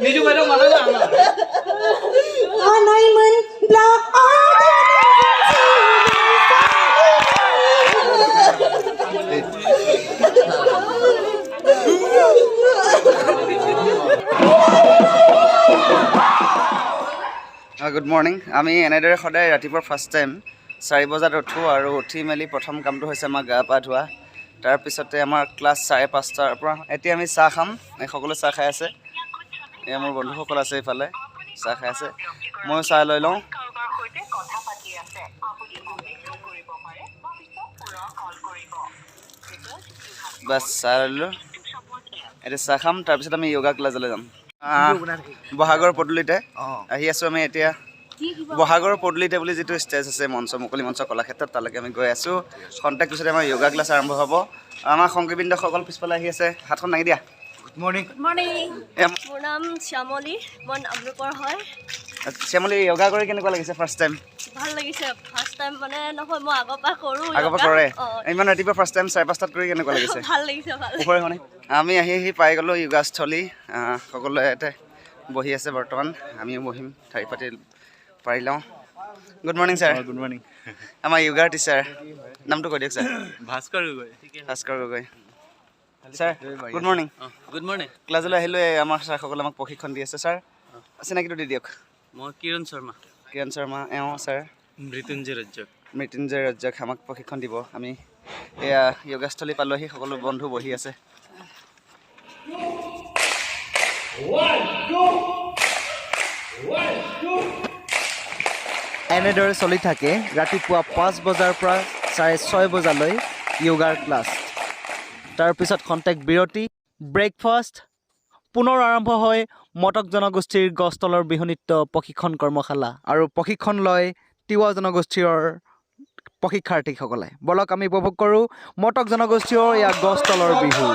Niju bayar mana lah? Anai menbla Good morning. আমি এনেদৰে সদায় ৰাতিপুৱা ফাৰ্ষ্ট টাইম 4 বজাত উঠো আৰু উঠি মেলি প্ৰথম কামটো হৈছে আমাৰ গা পা ধোৱা তাৰ পিছতে আমাৰ ক্লাছ 5:30টাৰ পৰা এতিয়া আমি চাহ খাম এই সকলো চাহ খাই আছে এই মোৰ বন্ধুসকল আছে ইফালে চাহ খাই আছে মই চাহ লৈ লওঁ বাস চাহ লৈ এটা চাহ খাম তাৰ পিছত আমি যোগা ক্লাছলৈ যাম বহাগৰ পদূলিতে আহি আছো আমি এতিয়া বহাগৰ পদূলিতে বুলি যেটো ষ্টেজ আছে মঞ্চ মুকলি মঞ্চ কলাক্ষেত্ৰত তালৈকে আমি গৈ আছো কন্টেক্ট পিছতে আমাৰ যোগা ক্লাছ আৰম্ভ হ'ব আমাৰ সংগীবৃন্দসকল পিছফালে আহি আছে হাতখন লাগি দিয়া গুড মৰ্নিং মোৰ নাম শ্যামলী মই আমৰূপৰ হয় শ্যামলী যোগা কৰি কেনেকুৱা লাগিছে ফাৰ্ষ্ট টাইম ভাল লাগিছে ফাৰ্ষ্ট টাইম মানে নহয় মই আগৰ পৰা কৰোঁ কৰে ইমান ৰাতিপুৱা ফাৰ্ষ্ট টাইম 5:30টাত কৰি কেনেকুৱা লাগিছে ভাল লাগিছে ভাল আমি আহি পাই গ'লো যোগাস্থলী সকলোৱে ইয়াতে বহি আছে বৰ্তমান আমিও বহিম ঠাই পাতি পাৰি লওঁ good morning sir good morning আমাৰ যোগাৰ টিচাৰ নামটো কৈ দিয়ক sir Bhaskar Gogoi sir good morning ক্লাছলৈ আহিলোঁ আমাৰ ছাৰসকলে আমাক প্ৰশিক্ষণ দি আছে ছাৰ চিনাকিটো দি দিয়ক মই কিৰণ শৰ্মা এওঁ ছাৰ মৃত্যুঞ্জয় ৰজ্জক আমাক প্ৰশিক্ষণ দিব আমি এয়া যোগাস্থলী পালোহি সকলো বন্ধু বহি আছে এনেদৰে চলি থাকে ৰাতিপুৱা 5 বজাৰ পৰা 6:30 বজালৈ যোগাৰ ক্লাছ তাৰপিছত খন্তেক বিৰতি ব্ৰেকফাষ্ট পুনৰ আৰম্ভ হয় মটক জনগোষ্ঠীৰ গছতলৰ বিহু নৃত্য প্ৰশিক্ষণ কৰ্মশালা আৰু প্ৰশিক্ষণ লয় তিৱা জনগোষ্ঠীৰ প্ৰশিক্ষাৰ্থীসকলে বলক আমি উপভোগ কৰোঁ মটক জনগোষ্ঠীৰ এয়া গছতলৰ বিহু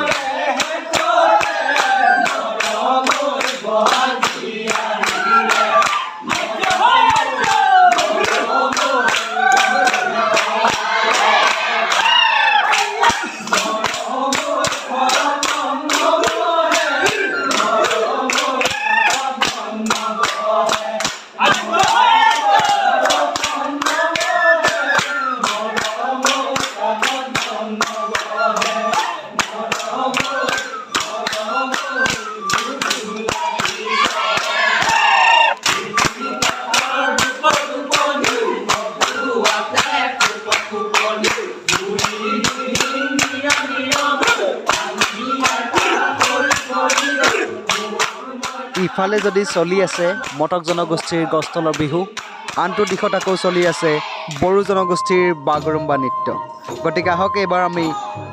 ইফালে যদি চলি আছে মটক জনগোষ্ঠীৰ গছতলৰ বিহু আনটো দিশত আকৌ চলি আছে বড়ো জনগোষ্ঠীৰ বাগৰুম্বা নৃত্য গতিকে আহক এইবাৰ আমি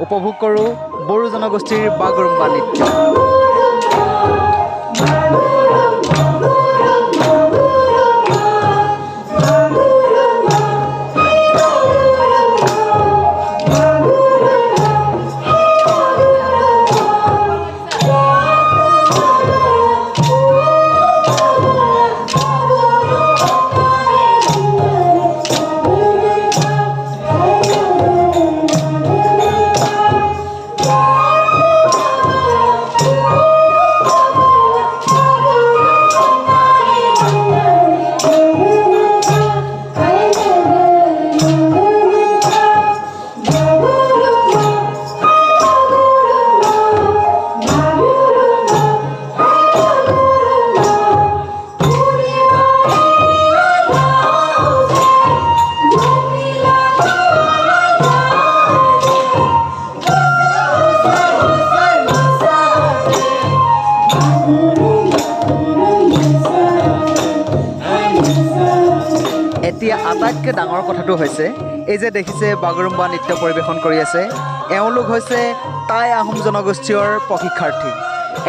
উপভোগ কৰোঁ বড়ো জনগোষ্ঠীৰ বাগৰুম্বা নৃত্য এতিয়া আটাইতকৈ ডাঙৰ কথাটো হৈছে এই যে দেখিছে বাগৰুম্বা নৃত্য পৰিৱেশন কৰি আছে এওঁলোক হৈছে টাই আহোম জনগোষ্ঠীৰ প্ৰশিক্ষাৰ্থী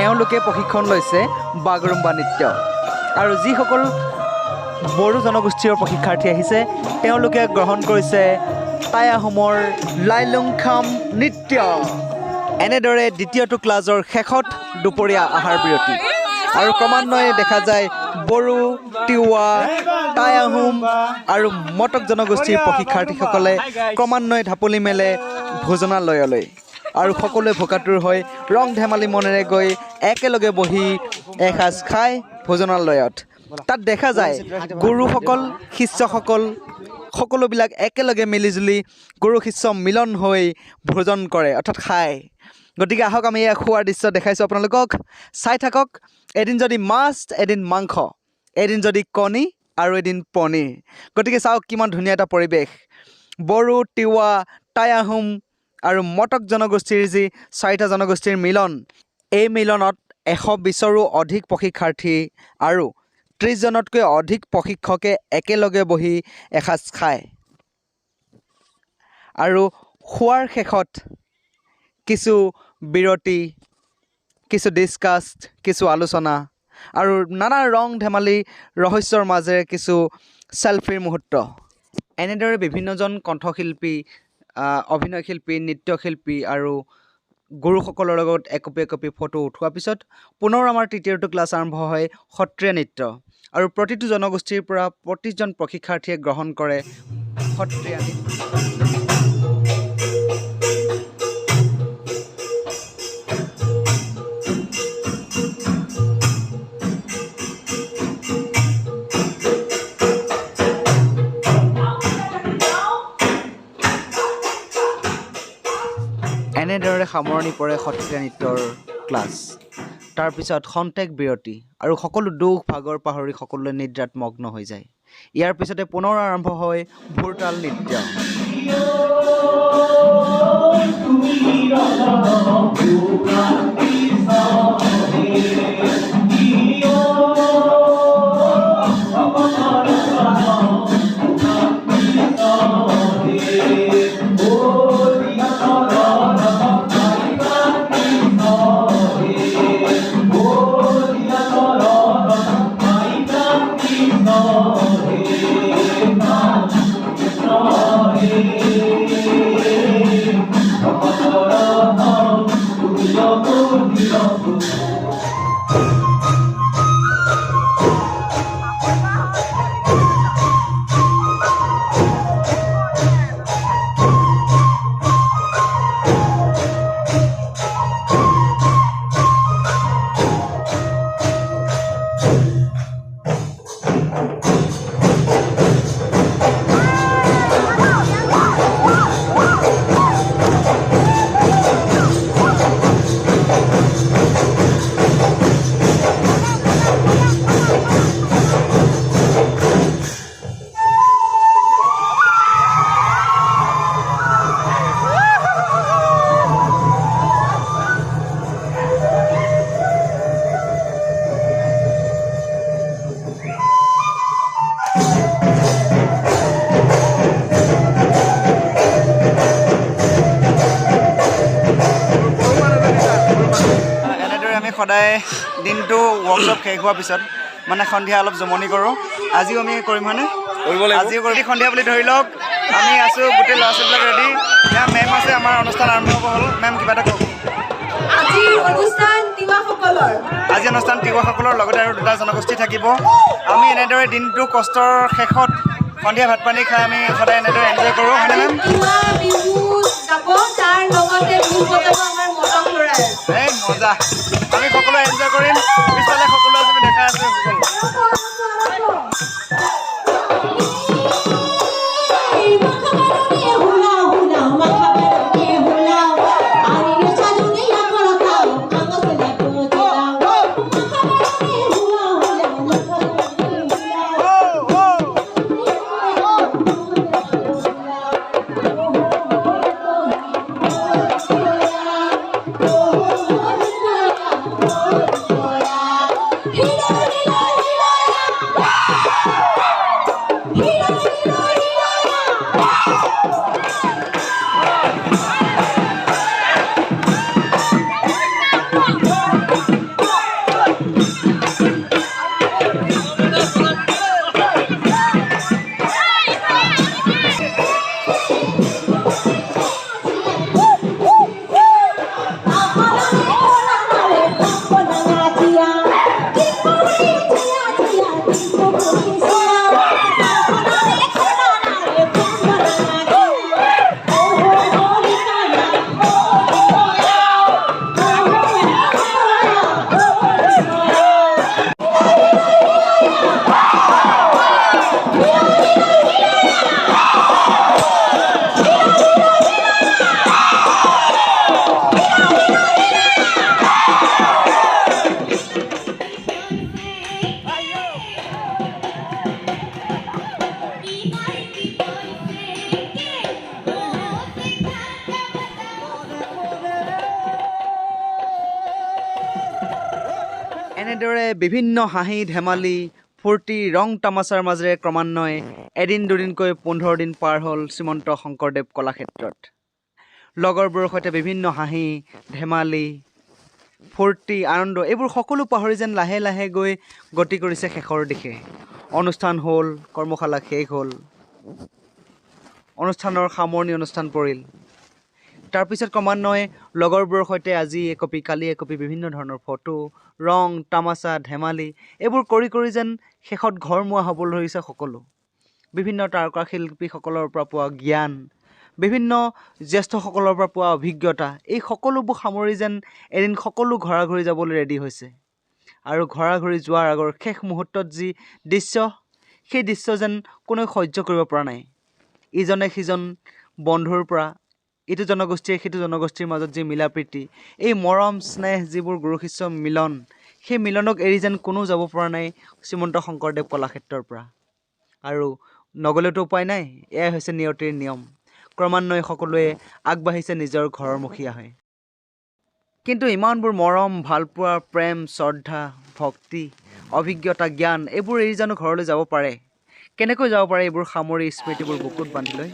এওঁলোকে প্ৰশিক্ষণ লৈছে বাগৰুম্বা নৃত্য আৰু যিসকল বড়ো জনগোষ্ঠীৰ প্ৰশিক্ষাৰ্থী আহিছে তেওঁলোকে গ্ৰহণ কৰিছে টাই আহোমৰ লাইলুংখাম নৃত্য এনেদৰে দ্বিতীয়টো ক্লাছৰ শেষত দুপৰীয়া আহাৰ বিৰতি আৰু ক্ৰমান্বয়ে দেখা যায় বড়ো তিৱা টাই আহোম আৰু মটক জনগোষ্ঠীৰ প্ৰশিক্ষাৰ্থীসকলে ক্ৰমান্বয়ে ঢাপলি মেলে ভোজনালয়লৈ আৰু সকলোৱে ভোকাতুৰ হৈ ৰং ধেমালি মনেৰে গৈ একেলগে বহি এসাঁজ খায় ভোজনালয়ত। তাত দেখা যায় গুৰুসকল শিষ্যসকল সকলোবিলাক একেলগে মিলিজুলি গুৰু শিষ্য মিলন হৈ ভোজন কৰে অৰ্থাৎ খায়। গতিকে আহক আমি এই খোৱাৰ দৃশ্য দেখাইছোঁ আপোনালোকক, চাই থাকক। এদিন যদি মাছ, এদিন মাংস, এদিন যদি কণী আৰু এদিন পনীৰ। গতিকে চাওক কিমান ধুনীয়া এটা পৰিৱেশ। বড়ো, তিৱা, টাই আহোম আৰু মটক জনগোষ্ঠীৰ যি 4টা জনগোষ্ঠীৰ মিলন, এই মিলনত 120ৰো অধিক প্ৰশিক্ষাৰ্থী আৰু 30জনতকৈ অধিক প্ৰশিক্ষকে একেলগে বহি এসাঁজ খায়। আৰু খোৱাৰ শেষত কিছু বিৰতি, কিছু ডিছকাছ, কিছু আলোচনা আৰু নানা ৰং ধেমালি ৰহস্যৰ মাজেৰে কিছু চেলফিৰ মুহূৰ্ত। এনেদৰে বিভিন্নজন কণ্ঠশিল্পী, অভিনয়শিল্পী, নৃত্যশিল্পী আৰু গুৰুসকলৰ লগত একপি একপি ফটো উঠোৱাৰ পিছত পুনৰ আমাৰ তৃতীয়টো ক্লাছ আৰম্ভ হয় সত্ৰীয়া নৃত্য। আৰু প্ৰতিটো জনগোষ্ঠীৰ পৰা প্ৰতিজন প্ৰশিক্ষাৰ্থীয়ে গ্ৰহণ কৰে সত্ৰীয়া নৃত্য। এনেদৰে সামৰণি পৰে সত্ৰীয়া নৃত্যৰ ক্লাছ। তাৰপিছত খন্তেক বিৰতি আৰু সকলো দুখ ভাগৰ পাহৰি সকলোৱে নিদ্ৰাত মগ্ন হৈ যায়। ইয়াৰ পিছতে পুনৰ আৰম্ভ হয় ভোৰতাল নৃত্য। সদায় দিনটো ৱৰ্কশ্বপ শেষ হোৱাৰ পিছত মানে সন্ধিয়া অলপ জমনি কৰোঁ। আজিও আমি কৰিম হয়নে? আজিও কৰি সন্ধিয়া বুলি ধৰি লওক আমি আছোঁ, গোটেই ল'ৰা ছোৱালীবিলাক ৰেডি। মেম আছে, আমাৰ অনুষ্ঠান আৰম্ভ হ'ব হ'ল। মেম কিবা এটা কওক। আজি অনুষ্ঠান তিৱাসকলৰ লগতে আৰু 2টা জনগোষ্ঠী থাকিব। আমি এনেদৰে দিনটো কষ্টৰ শেষত সন্ধিয়া ভাত পানী খাই আমি সদায় এনেদৰে এনজয় কৰোঁ হয়নে মেম? এই মজা, আমি সকলোৱে এনজয় কৰিম। পিছফালে সকলো আমি দেখা আছে এনেদৰে বিভিন্ন হাঁহি ধেমালি ফূৰ্তি ৰং তামাচাৰ মাজেৰে ক্ৰমান্বয়ে এদিন দুদিনকৈ 15 দিন পাৰ হ'ল শ্ৰীমন্ত শংকৰদেৱ কলাক্ষেত্ৰত। লগৰবোৰৰ সৈতে বিভিন্ন হাঁহি ধেমালি ফূৰ্তি আনন্দ এইবোৰ সকলো পাহৰি যেন লাহে লাহে গৈ গতি কৰিছে শেষৰ দিশে। অনুষ্ঠান হ'ল, কৰ্মশালা শেষ হ'ল, অনুষ্ঠানৰ সামৰণি অনুষ্ঠান পৰিল। তাৰপিছত ক্ৰমান্বয়ে লগৰবোৰৰ সৈতে আজি একপি কালি একপি বিভিন্ন ধৰণৰ ফটো ৰং তামাচা ধেমালি এইবোৰ কৰি কৰি যেন শেষত ঘৰমুৱা হ'বলৈ ধৰিছে সকলো। বিভিন্ন তাৰকা শিল্পীসকলৰ পৰা পোৱা জ্ঞান, বিভিন্ন জ্যেষ্ঠসকলৰ পৰা পোৱা অভিজ্ঞতা, এই সকলোবোৰ সামৰি যেন এদিন সকলো ঘৰা-ঘৰি যাবলৈ ৰেডি হৈছে। আৰু ঘৰা-ঘৰি যোৱাৰ আগৰ শেষ মুহূৰ্তত যি দৃশ্য, সেই দৃশ্য যেন কোনেও সহ্য কৰিব পৰা নাই। ইজনে সিজন বন্ধুৰ পৰা ইটো জনগোষ্ঠীয়ে সিটো জনগোষ্ঠীৰ মাজত যি মিলা প্ৰীতি, এই মৰম স্নেহ যিবোৰ গুৰু শিষ্য মিলন, সেই মিলনক এৰি যেন কোনো যাব পৰা নাই শ্ৰীমন্ত শংকৰদেৱ কলাক্ষেত্ৰৰ পৰা। আৰু নগ'লেতো উপায় নাই, এয়াই হৈছে নিয়তিৰ নিয়ম। ক্ৰমান্বয়ে সকলোৱে আগবাঢ়িছে নিজৰ ঘৰৰ মুখীয়া হৈ। কিন্তু ইমানবোৰ মৰম ভালপোৱা প্ৰেম শ্ৰদ্ধা ভক্তি অভিজ্ঞতা জ্ঞান এইবোৰ এৰি জানো ঘৰলৈ যাব পাৰে? কেনেকৈ যাব পাৰে এইবোৰ সামৰি স্মৃতিবোৰ বুকুত বান্ধি লৈ?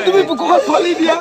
তুমি বুকুখন ফালি দিয়া